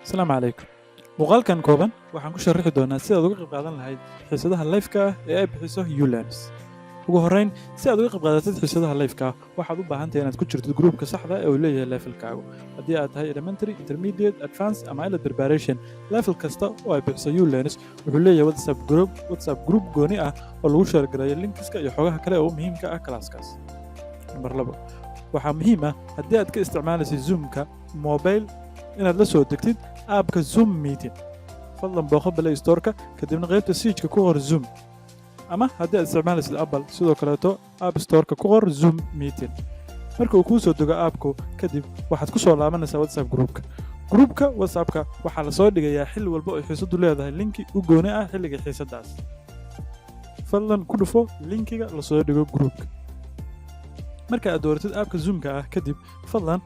السلام عليكم. muuqaalkan kooban waxaan ku sharixi doonaa si aad uga qayb qaadan lahayd xiisadaha live-ka ah ee ay bixiso ULearns. ugu horreyn, si aad uga qayb qaadatid xiisadaha live-ka ah waxaad u baahan tahay inaad ku jirtid gruupka saxda ee uu leeyahay levelkaagu. haddii aad tahay elementary, intermediate, advanced ama elite preparation, level kasta oo ay bixiso ULearns wuxuu leeyahay WhatsApp group gooni ah oo lagu sheergalayo linkiska iyo xogaha kale oo muhiimka ah kalaaskaas. Nambar 2, waxaa muhiim ah haddii aad ka isticmaalaysid Zoom-ka mobile inaad la soo degtid aabka Zoom Meeting. fadlan booqo Play Store-ka kadibna qaybta Search-ka ku qor Zoom. ama haddii aad isticmaalaysid Apple sidoo kaleeto App Store-ka ku qor Zoom Meeting. marka uu kuu soo dego aabku kadib waxaad ku soo laabanaysaa WhatsApp groupka. Groupka WhatsApp-ka waxaa la soo dhigayaa xilli walba oo xiisadu leedahay linki u gooni ah xilliga xiisadaas. fadlan ku dhufo linkiga la soo dhigo groupka. marka aad dooratid aabka Zoom-ka ah kadib fadlan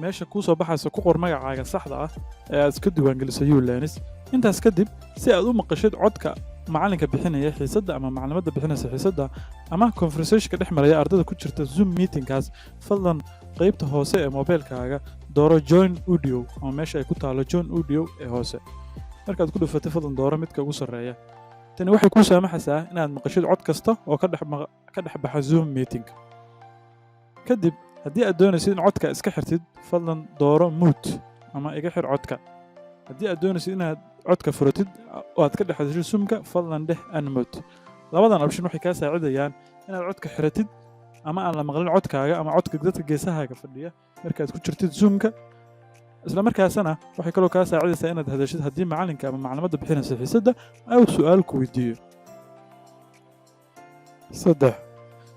meesha kuu soo baxaysa ku qor magacaaga saxda ah ee aad iska diiwaangelisay ULearns. intaas kadib si aad u maqashid codka macalinka bixinaya xiisadda ama maclimadda bixinaysa xiisadda ama conversation-ka dhex maraya ardayda ku jirta Zoom meeting-kaas, fadlan qaybta hoose ee mobilkaaga dooro Join Audio ama meesha ay ku taalo Join Audio ee hoose. markaad ku dhufatay fadlan dooro midka ugu sarreeya. tani waxay kuu saamaxaysaa inaad maqashid cod kasta oo ka dhex baxa Zoom meeting. kadib haddii aad doonaysid in codka iska xirtid fadlan dooro mute ama iga xir codka. haddii aad doonaysid inaad codka furatid oo aad ka dhex hadashid Zoom-ka fadlan dheh unmute. labadan option waxay kaa saacidayaan inaad codka xiratid ama aan la maqlin codkaaga ama codka dadka geesahaaga fadhiya markaad ku jirtid Zoom-ka. isla markaasna waxay kaloo kaa saacidaysaa inaad hadashid haddii macalinka ama maclimadda bixinaysa xiisadda uu su'aal ku weydiiyo. 3,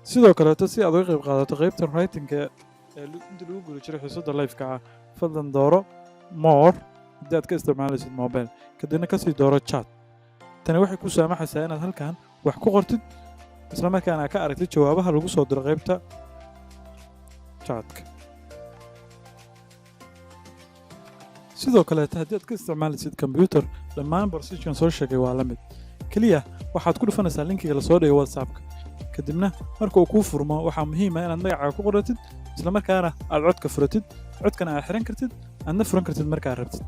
sidoo kaleeto si aad uga qayb qaadato qaybta writing-ka inta lagu guda jiro xiisadda live-ka ah fadlan dooro more haddii aad ka isticmaalaysid mobile kadibna kasii dooro chat. tani waxay kuu saamaxaysaa inaad halkan wax ku qortid isla markaana ka aragtid jawaabaha lagu soo diro qaybta chatka. sidoo kaleeto haddii aad ka isticmaalaysid computer dhammaan procedure-kan soo sheegay waa la mid. keliya waxaad ku dhufanaysaa linkiga la soo dhigay WhatsApp-ka kadibna marka uu kuu furmo waxaa muhiim ah inaad magacaaga ku qoratid isla markaana aad codka furatid, codkana aad xiran kartid aadna furan kartid markaad rabtid.